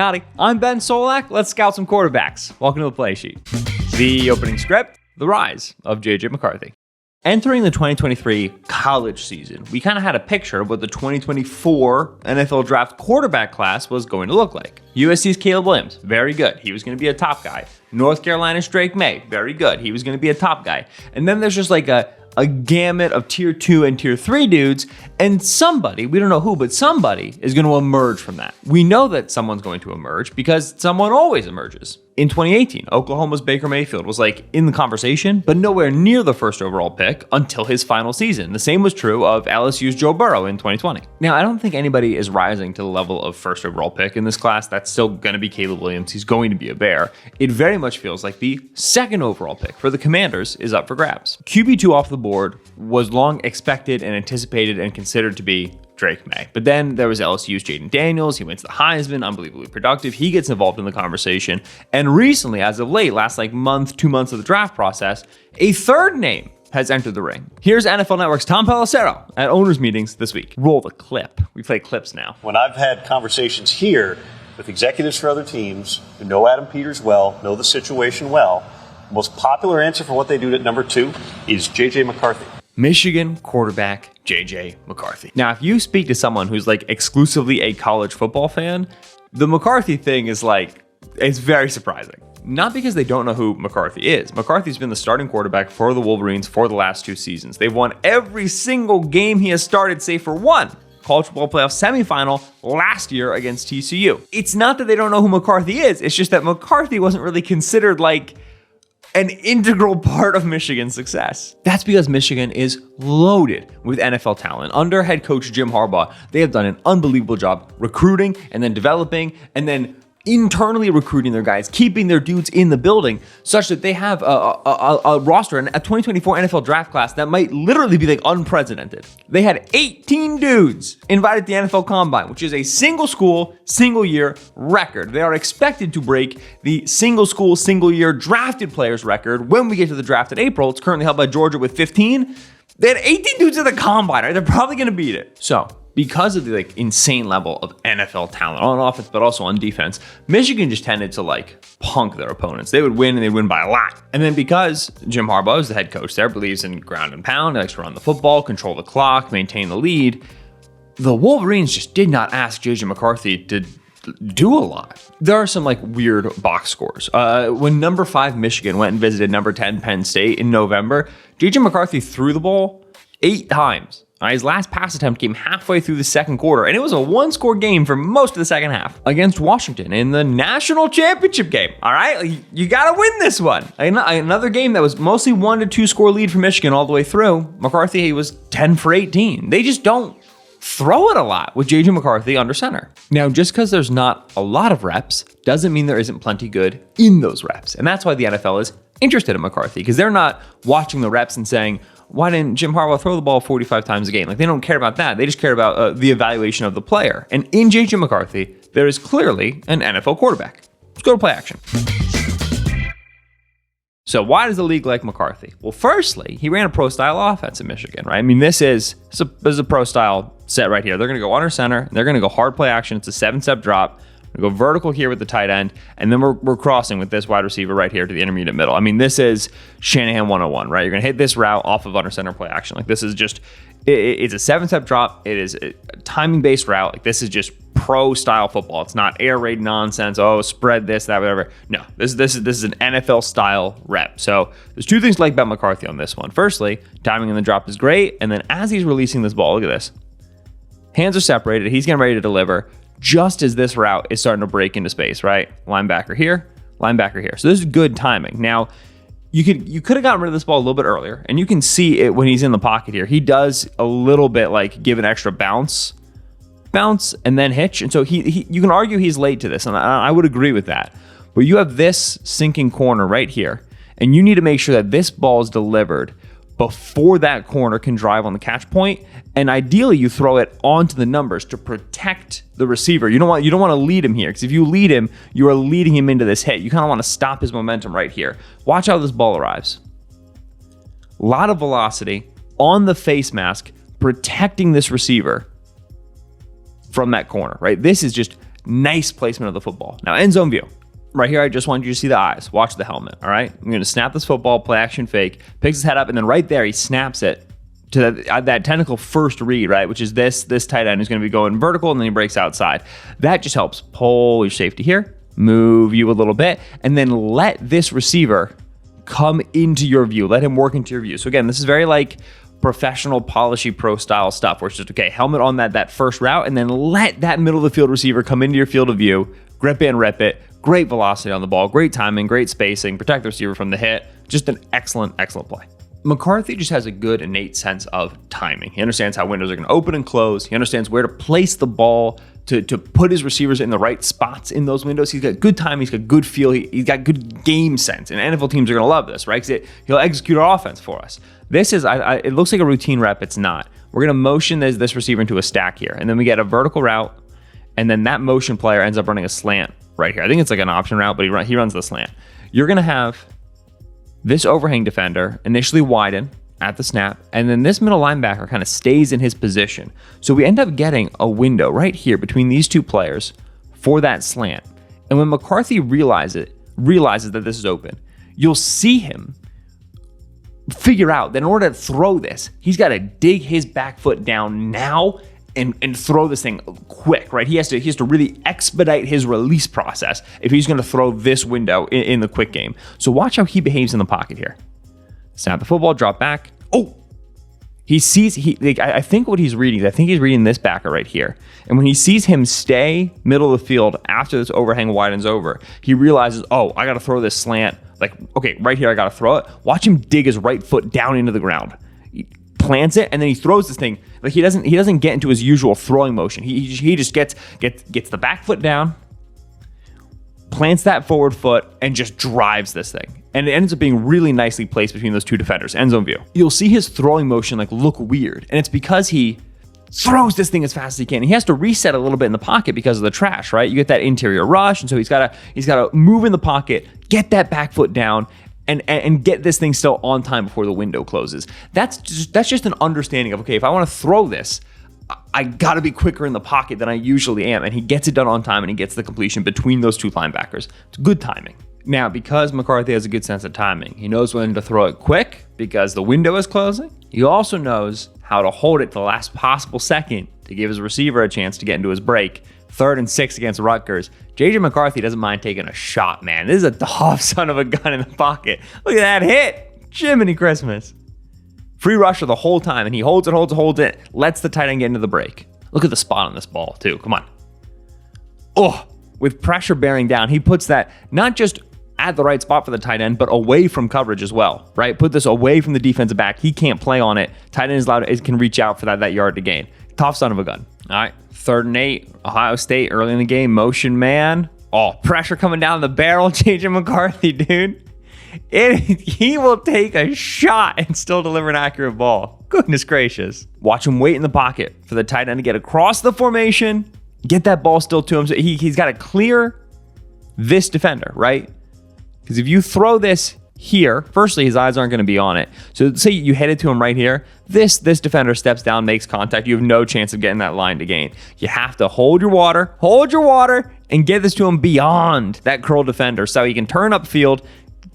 Howdy, I'm Ben Solak. Let's scout some quarterbacks. Welcome to the play sheet. The opening script, the rise of JJ McCarthy. Entering the 2023 college season, we kind of had a picture of what the 2024 NFL draft quarterback class was going to look like. USC's Caleb Williams, very good. He was going to be a top guy. North Carolina's Drake Maye, very good. He was going to be a top guy. And then there's just like a gamut of tier 2 and tier 3 dudes, and somebody, we don't know who, but somebody is going to emerge from that. We know that someone's going to emerge because someone always emerges. In 2018, Oklahoma's Baker Mayfield was like in the conversation, but nowhere near the first overall pick until his final season. The same was true of LSU's Joe Burrow in 2020. Now, I don't think anybody is rising to the level of first overall pick in this class. That's still going to be Caleb Williams. He's going to be a Bear. It very much feels like the second overall pick for the Commanders is up for grabs. QB2 off the board was long expected and anticipated and considered to be Drake Maye. But then there was LSU's Jayden Daniels. He wins the Heisman, unbelievably productive. He gets involved in the conversation. And recently, as of late, last like month, 2 months of the draft process, a third name has entered the ring. Here's NFL Network's Tom Pelissero at owners meetings this week. Roll the clip. We play clips now. When I've had conversations here with executives for other teams who know Adam Peters well, know the situation well, the most popular answer for what they do at number 2 is JJ McCarthy. Michigan quarterback JJ McCarthy. Now, if you speak to someone who's like exclusively a college football fan, the McCarthy thing is like, it's very surprising. Not because they don't know who McCarthy is. McCarthy's been the starting quarterback for the Wolverines for the last 2 seasons. They've won every single game he has started, save for one. College football playoff semifinal last year against TCU. It's not that they don't know who McCarthy is. It's just that McCarthy wasn't really considered like an integral part of Michigan's success. That's because Michigan is loaded with NFL talent. Under head coach Jim Harbaugh, they have done an unbelievable job recruiting and then developing and then internally recruiting their guys, keeping their dudes in the building such that they have a roster, a 2024 NFL draft class that might literally be like unprecedented. They had 18 dudes invited to the NFL Combine, which is a single school, single year record. They are expected to break the single school, single year drafted players record when we get to the draft in April. It's currently held by Georgia with 15. They had 18 dudes at the Combine, right? They're probably going to beat it. So, because of the like insane level of NFL talent on offense, but also on defense, Michigan just tended to like punk their opponents. They would win and they'd win by a lot. And then because Jim Harbaugh is the head coach there, believes in ground and pound, likes to run the football, control the clock, maintain the lead, the Wolverines just did not ask JJ McCarthy to do a lot. There are some like weird box scores. When number 5 Michigan went and visited number 10 Penn State in November, JJ McCarthy threw the ball 8 times. His last pass attempt came halfway through the second quarter, and it was a 1-score game for most of the second half against Washington in the national championship game. All right, you got to win this one. Another game that was mostly 1 to 2 score lead for Michigan all the way through. McCarthy was 10 for 18. They just don't throw it a lot with JJ McCarthy under center. Now, just because there's not a lot of reps doesn't mean there isn't plenty good in those reps, and that's why the NFL is interested in McCarthy, because they're not watching the reps and saying, why didn't Jim Harbaugh throw the ball 45 times a game? Like, they don't care about that. They just care about the evaluation of the player. And in JJ McCarthy, there is clearly an NFL quarterback. Let's go to play action. So why does the league like McCarthy? Well, firstly, he ran a pro-style offense in Michigan, right? I mean, this is a pro-style set right here. They're going to go under center. And they're going to go hard play action. It's a 7-step drop. We go vertical here with the tight end, and then we're crossing with this wide receiver right here to the intermediate middle. I mean, this is Shanahan 101, right? You're going to hit this route off of under center play action. Like, this is just, it's a 7-step drop. It is a timing-based route. Like, this is just pro-style football. It's not air raid nonsense. Oh, spread this, that, whatever. No, this is an NFL-style rep. So there's 2 things to like about McCarthy on this one. Firstly, timing in the drop is great, and then as he's releasing this ball, look at this. Hands are separated. He's getting ready to deliver. Just as this route is starting to break into space, right? Linebacker here, linebacker here. So this is good timing. Now, you could have gotten rid of this ball a little bit earlier, and you can see it when he's in the pocket here. He does a little bit like give an extra bounce, and then hitch. And so you can argue he's late to this, and I would agree with that. But you have this sinking corner right here, and you need to make sure that this ball is delivered before that corner can drive on the catch point. And ideally, you throw it onto the numbers to protect the receiver. You don't want to lead him here, because if you lead him, you are leading him into this hit. You kind of want to stop his momentum right here. Watch how this ball arrives. A lot of velocity on the face mask, protecting this receiver from that corner, right? This is just Nice placement of the football. Now, end zone view. Right here, I just want you to see the eyes. Watch the helmet, all right? I'm going to snap this football, play action fake, picks his head up, and then right there, he snaps it to that technical first read, right? Which is this tight end who's going to be going vertical, and then he breaks outside. That just helps pull your safety here, move you a little bit, and then let this receiver come into your view. Let him work into your view. So again, this is very like professional, polishy, pro style stuff where it's just, okay, helmet on that first route, and then let that middle of the field receiver come into your field of view, grip and rip it. Great velocity on the ball, great timing, great spacing, protect the receiver from the hit. Just an excellent play. McCarthy just has a good innate sense of timing. He understands how windows are going to open and close. He understands where to place the ball to put his receivers in the right spots in those windows. He's got good timing. He's got good feel. He's got good game sense. And NFL teams are going to love this, right? Because he'll execute our offense for us. This is, it looks like a routine rep. It's not. We're going to motion this receiver into a stack here. And then we get a vertical route. And then that motion player ends up running a slant right here. I think it's like an option route, but he runs the slant. You're going to have this overhang defender initially widen at the snap, and then this middle linebacker kind of stays in his position. So we end up getting a window right here between these two players for that slant. And when McCarthy realizes that this is open, you'll see him figure out that in order to throw this, he's got to dig his back foot down now and throw this thing quick, right? He has to really expedite his release process if he's going to throw this window in the quick game. So watch how he behaves in the pocket here. Snap the football, drop back. Oh, he sees, I think what he's reading, I think he's reading this backer right here. And when he sees him stay middle of the field after this overhang widens over, he realizes, oh, I got to throw this slant. Like, okay, right here, I got to throw it. Watch him dig his right foot down into the ground. He plants it, and then he throws this thing. Like he doesn't get into his usual throwing motion. He just gets the back foot down, plants that forward foot, and just drives this thing. And it ends up being really nicely placed between those two defenders, end zone view. You'll see his throwing motion like look weird, and it's because he throws this thing as fast as he can. He has to reset a little bit in the pocket because of the trash, right? You get that interior rush, and so he's got to move in the pocket, get that back foot down, and get this thing still on time before the window closes. That's just an understanding of, okay, if I want to throw this, I got to be quicker in the pocket than I usually am. And he gets it done on time, and he gets the completion between those two linebackers. It's good timing. Now, because McCarthy has a good sense of timing, he knows when to throw it quick because the window is closing. He also knows how to hold it to the last possible second to give his receiver a chance to get into his break. 3rd and 6 against Rutgers. J.J. McCarthy doesn't mind taking a shot, man. This is a tough son of a gun in the pocket. Look at that hit. Jiminy Christmas. Free rusher the whole time, and he holds it, lets the tight end get into the break. Look at the spot on this ball, too. Come on. Oh, with pressure bearing down, he puts that not just at the right spot for the tight end, but away from coverage as well, right? Put this away from the defensive back. He can't play on it. Tight end is allowed, can reach out for that yard to gain. Tough son of a gun. All right, 3rd and 8, Ohio State early in the game, motion man. Oh, pressure coming down the barrel, J.J. McCarthy, dude. He will take a shot and still deliver an accurate ball. Goodness gracious. Watch him wait in the pocket for the tight end to get across the formation, get that ball still to him. So he's got to clear this defender, right? Because if you throw this here, firstly, his eyes aren't going to be on it. So say you head it to him right here. This defender steps down, makes contact. You have no chance of getting that line to gain. You have to hold your water, and get this to him beyond that curl defender so he can turn upfield,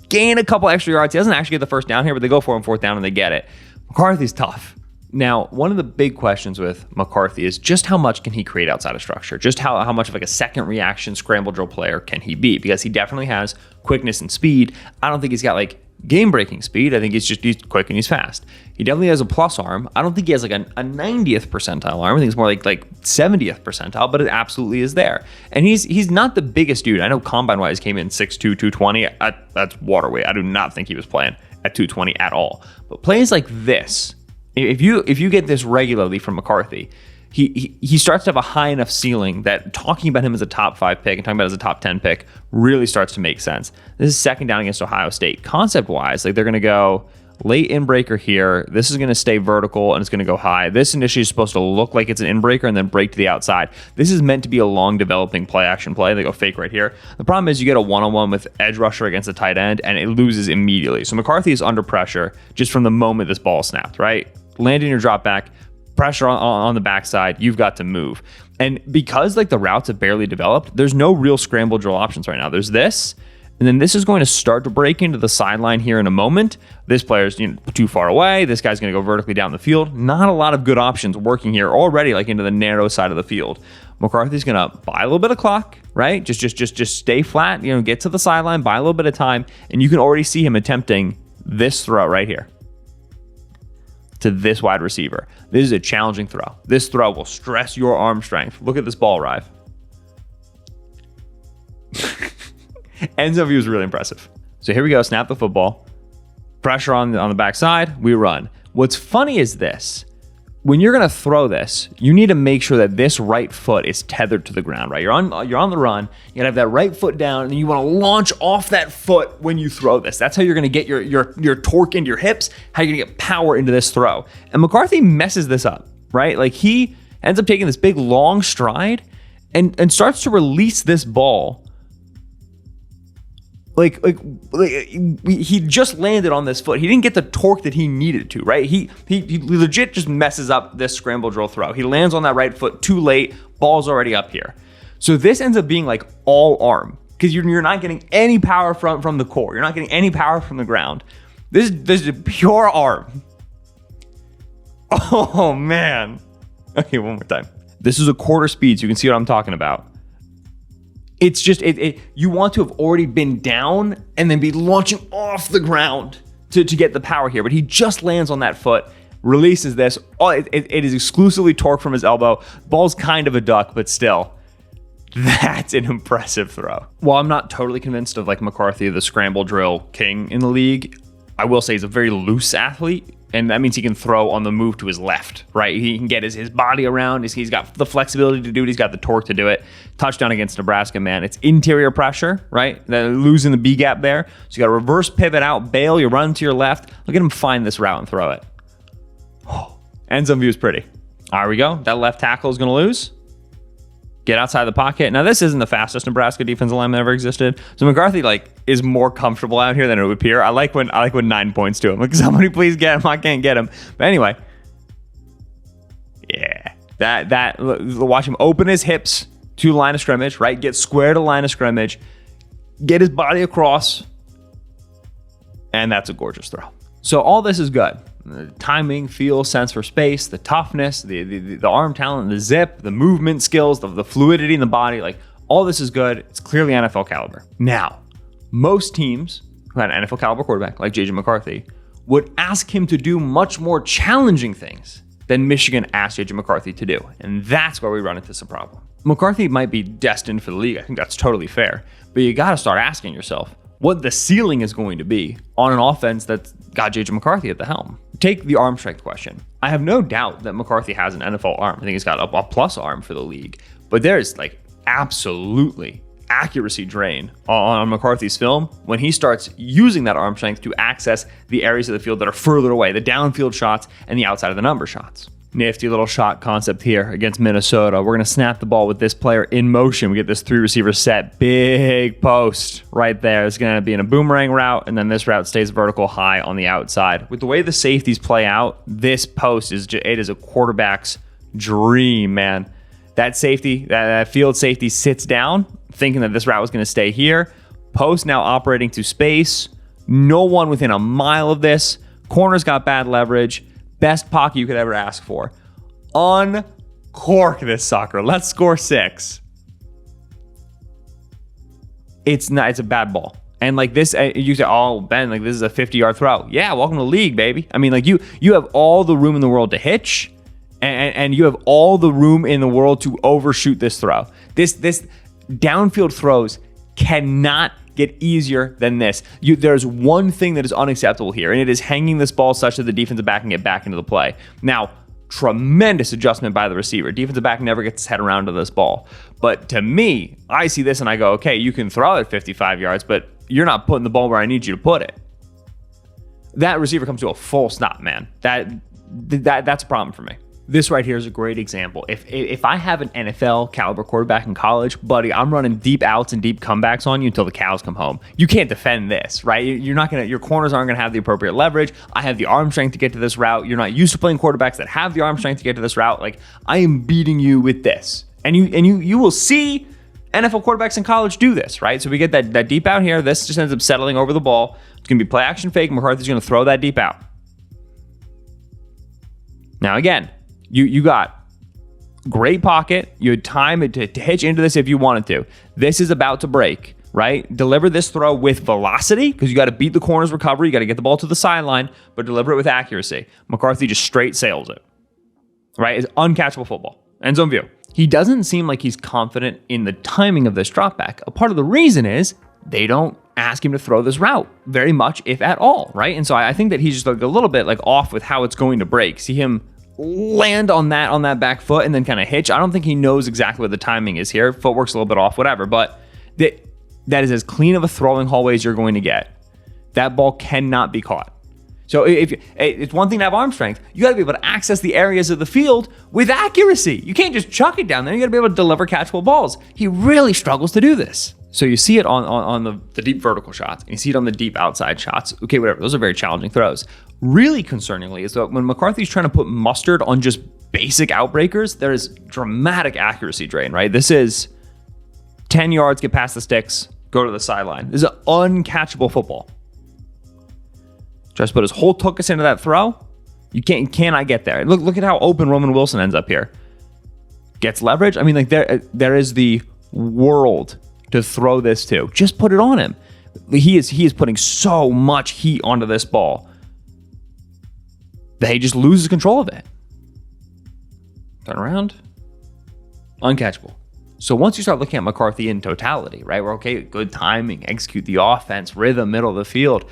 gain a couple extra yards. He doesn't actually get the first down here, but they go for him 4th down and they get it. McCarthy's tough. Now, one of the big questions with McCarthy is just how much can he create outside of structure? Just how much of like a second reaction scramble drill player can he be? Because he definitely has quickness and speed. I don't think he's got like game-breaking speed. I think he's quick and he's fast. He definitely has a plus arm. I don't think he has like a 90th percentile arm. I think it's more like 70th percentile, but it absolutely is there. And he's not the biggest dude. I know combine-wise came in 6'2", 220. That's water weight. I do not think he was playing at 220 at all. But plays like this, if you get this regularly from McCarthy, he starts to have a high enough ceiling that talking about him as a top 5 pick and talking about him as a top 10 pick really starts to make sense. This is 2nd down against Ohio State. Concept-wise, like they're going to go late in-breaker here. This is going to stay vertical and it's going to go high. This initially is supposed to look like it's an in-breaker and then break to the outside. This is meant to be a long developing play-action play. They go fake right here. The problem is you get a one-on-one with edge rusher against a tight end and it loses immediately. So McCarthy is under pressure just from the moment this ball snapped, right? Land in your drop back, Pressure on the backside, you've got to move. And because like the routes have barely developed, there's no real scramble drill options right now. There's this, and then this is going to start to break into the sideline here in a moment. This player's too far away. This guy's going to go vertically down the field. Not a lot of good options working here already, like into the narrow side of the field. McCarthy's going to buy a little bit of clock, right? Just stay flat, get to the sideline, buy a little bit of time, and you can already see him attempting this throw right here to this wide receiver. This is a challenging throw. This throw will stress your arm strength. Look at this ball arrive. End zone view is really impressive. So here we go. Snap the football. Pressure on the backside. We run. What's funny is this. When you're going to throw this, you need to make sure that this right foot is tethered to the ground, right? You're on the run. You got to have that right foot down, and you want to launch off that foot when you throw this. That's how you're going to get your torque into your hips, how you're going to get power into this throw. And McCarthy messes this up, right? Like he ends up taking this big long stride and starts to release this ball. Like he just landed on this foot. He didn't get the torque that he needed to, right? He legit just messes up this scramble drill throw. He lands on that right foot too late. Ball's already up here. So this ends up being like all arm because you're not getting any power from the core. You're not getting any power from the ground. This is pure arm. Oh man. Okay, one more time. This is a quarter speed, so you can see what I'm talking about. It's just, you want to have already been down and then be launching off the ground to get the power here. But he just lands on that foot, releases this. It is exclusively torque from his elbow. Ball's kind of a duck, but still, that's an impressive throw. While I'm not totally convinced of like McCarthy, the scramble drill king in the league, I will say he's a very loose athlete. And that means he can throw on the move to his left, right? He can get his body around. He's got the flexibility to do it. He's got the torque to do it. Touchdown against Nebraska, man. It's interior pressure, right? Then losing the B gap there. So you got to reverse pivot out, bail, you run to your left. Look at him find this route and throw it. Oh, end zone view is pretty. There we go. That left tackle is going to lose. Get outside the pocket. Now, this isn't the fastest Nebraska defensive lineman ever existed. So McCarthy is more comfortable out here than it would appear. I like when 9 points to him. Like, somebody please get him. I can't get him. But anyway, yeah, that watch him open his hips to line of scrimmage, right? Get square to line of scrimmage, get his body across, and that's a gorgeous throw. So all this is good. The timing, feel, sense for space, the toughness, the arm talent, the zip, the movement skills, the fluidity in the body, like all this is good. It's clearly NFL caliber. Now, most teams who had an NFL caliber quarterback like Jayden McCarthy would ask him to do much more challenging things than Michigan asked Jayden McCarthy to do. And that's where we run into some problem. McCarthy might be destined for the league. I think that's totally fair. But you got to start asking yourself what the ceiling is going to be on an offense that's got Jayden McCarthy at the helm. Take the arm strength question. I have no doubt that McCarthy has an NFL arm. I think he's got a plus arm for the league. But there's absolutely accuracy drain on McCarthy's film when he starts using that arm strength to access the areas of the field that are further away, the downfield shots and the outside of the number shots. Nifty little shot concept here against Minnesota. We're going to snap the ball with this player in motion. We get this 3 receiver set. Big post right there. It's going to be in a boomerang route, and then this route stays vertical high on the outside. With the way the safeties play out, this post is a quarterback's dream, man. That safety, that field safety sits down, thinking that this route was going to stay here. Post now operating to space. No one within a mile of this. Corner's got bad leverage. Best pocket you could ever ask for. Uncork this sucker. Let's score 6. It's a bad ball. And this, you say, oh, Ben, this is a 50-yard throw. Yeah, welcome to the league, baby. I mean, you have all the room in the world to hitch, and you have all the room in the world to overshoot this throw. This downfield throws cannot get easier than this. There's one thing that is unacceptable here, and it is hanging this ball such that the defensive back can get back into the play. Now, tremendous adjustment by the receiver. Defensive back never gets his head around to this ball. But to me, I see this and I go, okay, you can throw it 55 yards, but you're not putting the ball where I need you to put it. That receiver comes to a full stop, man. That's a problem for me. This right here is a great example. If I have an NFL caliber quarterback in college, buddy, I'm running deep outs and deep comebacks on you until the cows come home. You can't defend this, right? Your corners aren't gonna have the appropriate leverage. I have the arm strength to get to this route. You're not used to playing quarterbacks that have the arm strength to get to this route. Like, I am beating you with this. And you will see NFL quarterbacks in college do this, right? So we get that deep out here. This just ends up settling over the ball. It's gonna be play action fake. McCarthy's gonna throw that deep out. Now again, you got great pocket. You had time to hitch into this if you wanted to. This is about to break, right? Deliver this throw with velocity because you got to beat the corner's recovery. You got to get the ball to the sideline, but deliver it with accuracy. McCarthy just straight sails it, right? It's uncatchable football. End zone view. He doesn't seem like he's confident in the timing of this drop back. A part of the reason is they don't ask him to throw this route very much, if at all, right? And so I think that he's just like a little bit like off with how it's going to break. See him land on that back foot and then kind of hitch. I don't think he knows exactly what the timing is here. Footwork's a little bit off, whatever. But that is as clean of a throwing hallway as you're going to get. That ball cannot be caught. So it's one thing to have arm strength. You got to be able to access the areas of the field with accuracy. You can't just chuck it down there. You got to be able to deliver catchable balls. He really struggles to do this. So you see it on the deep vertical shots, and you see it on the deep outside shots. Okay, whatever. Those are very challenging throws. Really concerningly is that when McCarthy's trying to put mustard on just basic outbreakers, there is dramatic accuracy drain, right? This is 10 yards, get past the sticks, go to the sideline. This is an uncatchable football. Just put his whole tuchus into that throw. You cannot get there. Look at how open Roman Wilson ends up here. Gets leverage. I mean, like there is the world to throw this to. Just put it on him. He is putting so much heat onto this ball that he just loses control of it. Turn around. Uncatchable. So once you start looking at McCarthy in totality, right? We're okay, good timing, execute the offense, rhythm, middle of the field.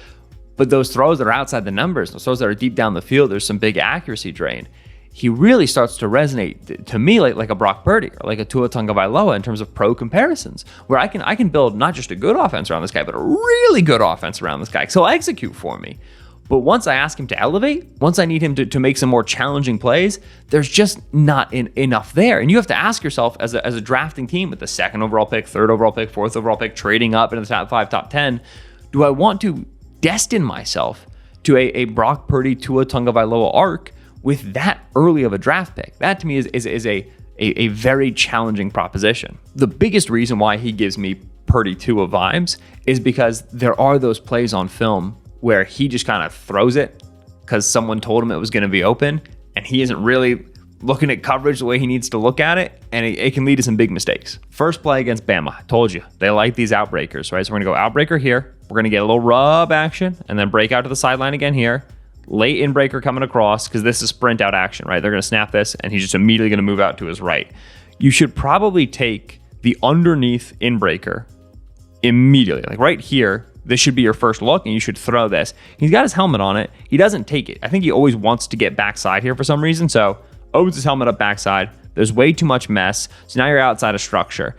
But those throws that are outside the numbers, those throws that are deep down the field, there's some big accuracy drain. He really starts to resonate to me like a Brock Purdy or like a Tua Tagovailoa in terms of pro comparisons, where I can build not just a good offense around this guy, but a really good offense around this guy. So he'll execute for me. But once I ask him to elevate, once I need him to make some more challenging plays, there's just not enough there. And you have to ask yourself as a drafting team with the 2nd overall pick, 3rd overall pick, 4th overall pick, trading up into the top 5, top 10, do I want to destine myself to a Brock Purdy, Tua Tagovailoa arc with that early of a draft pick? That to me is a very challenging proposition. The biggest reason why he gives me Purdy Tua vibes is because there are those plays on film where he just kind of throws it because someone told him it was going to be open, and he isn't really looking at coverage the way he needs to look at it, and it can lead to some big mistakes. First play against Bama, I told you, they like these outbreakers, right? So we're going to go outbreaker here. We're going to get a little rub action, and then break out to the sideline again here. Late in breaker coming across, because this is sprint out action, right? They're going to snap this, and he's just immediately going to move out to his right. You should probably take the underneath in breaker immediately. Like right here, this should be your first look, and you should throw this. He's got his helmet on it. He doesn't take it. I think he always wants to get backside here for some reason, so opens his helmet up backside. There's way too much mess, so now you're outside of structure.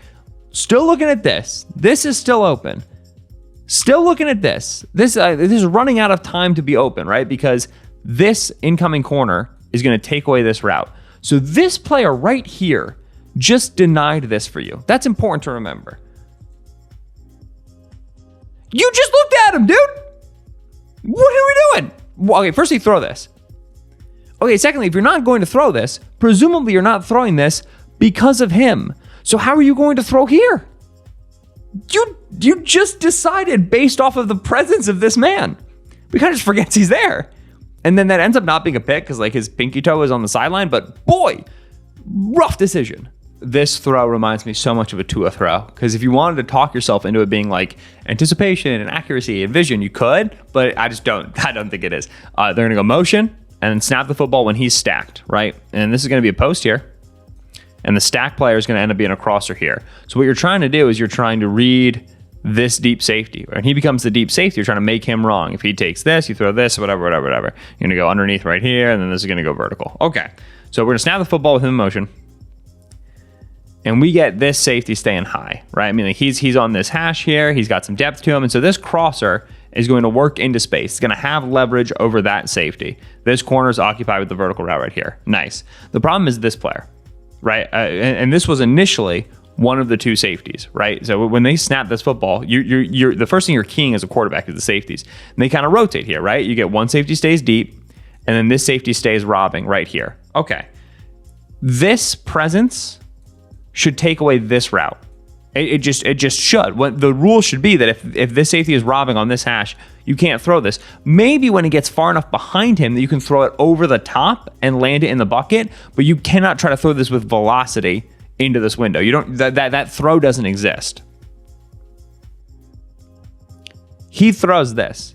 Still looking at this. This is still open. Still looking at this. This is running out of time to be open, right? Because this incoming corner is going to take away this route. So this player right here just denied this for you. That's important to remember. You just looked at him, dude. What are we doing? Well, okay, firstly, throw this. Okay, secondly, if you're not going to throw this, presumably you're not throwing this because of him. So how are you going to throw here? You just decided based off of the presence of this man. We kind of just forgets he's there. And then that ends up not being a pick because like his pinky toe is on the sideline, but boy, rough decision. This throw reminds me so much of a Tua throw, because if you wanted to talk yourself into it being like anticipation and accuracy and vision, you could, but I don't think it is. They're going to go motion and then snap the football when he's stacked, right? And this is going to be a post here. And the stack player is going to end up being a crosser here. So what you're trying to do is you're trying to read this deep safety. And he becomes the deep safety. You're trying to make him wrong. If he takes this, you throw this, whatever. You're going to go underneath right here, and then this is going to go vertical. Okay. So we're going to snap the football with him in motion. And we get this safety staying high, right? I mean, like he's on this hash here. He's got some depth to him. And so this crosser is going to work into space. It's going to have leverage over that safety. This corner is occupied with the vertical route right here. Nice. The problem is this player, right? And this was initially one of the two safeties, right? So when they snap this football, you're the first thing you're keying as a quarterback is the safeties. And they kind of rotate here, right? You get one safety stays deep, and then this safety stays robbing right here. Okay. This presence should take away this route. It just should. What the rule should be that if this safety is robbing on this hash, you can't throw this. Maybe when it gets far enough behind him that you can throw it over the top and land it in the bucket, but you cannot try to throw this with velocity into this window. You don't. That throw doesn't exist. He throws this,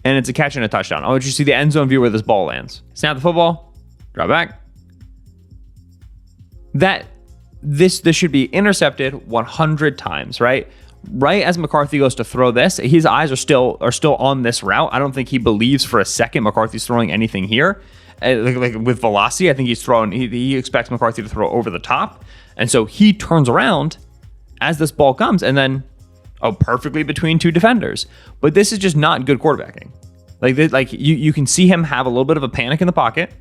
and it's a catch and a touchdown. I want you to see the end zone view where this ball lands. Snap the football, drop back. This should be intercepted 100 times, right? Right as McCarthy goes to throw this, his eyes are still on this route. I don't think he believes for a second McCarthy's throwing anything here. Like with velocity, I think he expects McCarthy to throw over the top. And so he turns around as this ball comes and then perfectly between two defenders. But this is just not good quarterbacking. You can see him have a little bit of a panic in the pocket.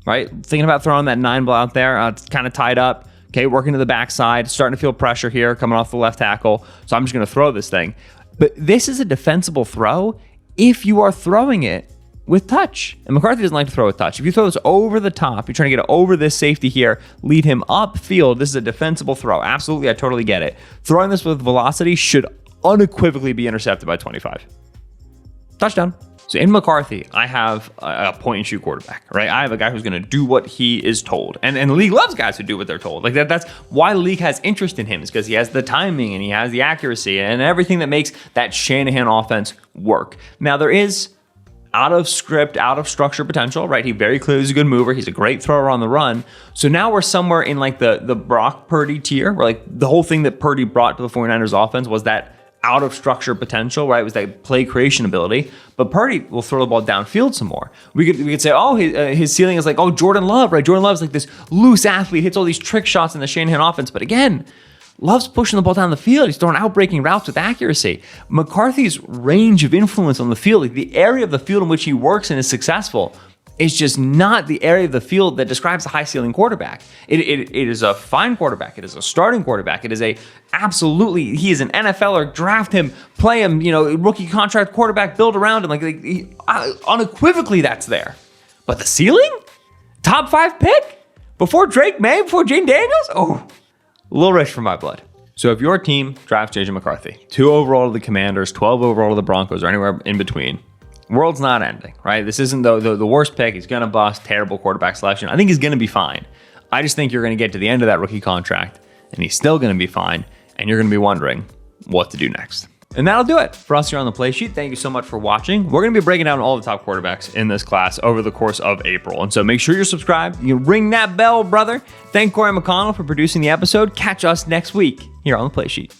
Right? Thinking about throwing that 9 ball out there. It's kind of tied up. Okay, working to the backside. Starting to feel pressure here coming off the left tackle. So I'm just going to throw this thing. But this is a defensible throw if you are throwing it with touch. And McCarthy doesn't like to throw with touch. If you throw this over the top, you're trying to get it over this safety here, lead him upfield. This is a defensible throw. Absolutely, I totally get it. Throwing this with velocity should unequivocally be intercepted by 25. Touchdown. So in McCarthy, I have a point-and-shoot quarterback, right? I have a guy who's going to do what he is told. And the league loves guys who do what they're told. Like that's why the league has interest in him, is because he has the timing and he has the accuracy and everything that makes that Shanahan offense work. Now, there is out of script, out of structure potential, right? He very clearly is a good mover. He's a great thrower on the run. So now we're somewhere in like the Brock Purdy tier, where like the whole thing that Purdy brought to the 49ers offense was that out of structure potential, right? It was that play creation ability. But Purdy will throw the ball downfield some more. We could say, his ceiling is like, Jordan Love, right? Jordan Love's like this loose athlete, hits all these trick shots in the Shanahan offense. But again, Love's pushing the ball down the field. He's throwing out-breaking routes with accuracy. McCarthy's range of influence on the field, like the area of the field in which he works and is successful, is just not the area of the field that describes a high-ceiling quarterback. It is a fine quarterback. It is a starting quarterback. He is an NFLer. Draft him, play him, rookie contract quarterback, build around him. Unequivocally, that's there. But the ceiling? Top 5 pick? Before Drake Maye, before Jayden Daniels? A little rich for my blood. So if your team drafts J.J. McCarthy, 2 overall to the Commanders, 12 overall to the Broncos, or anywhere in between, world's not ending, right? This isn't the worst pick. He's going to bust. Terrible quarterback selection. I think he's going to be fine. I just think you're going to get to the end of that rookie contract, and he's still going to be fine, and you're going to be wondering what to do next. And that'll do it for us here on the Play Sheet. Thank you so much for watching. We're going to be breaking down all the top quarterbacks in this class over the course of April. And so make sure you're subscribed. You ring that bell, brother. Thank Corey McConnell for producing the episode. Catch us next week here on the Play Sheet.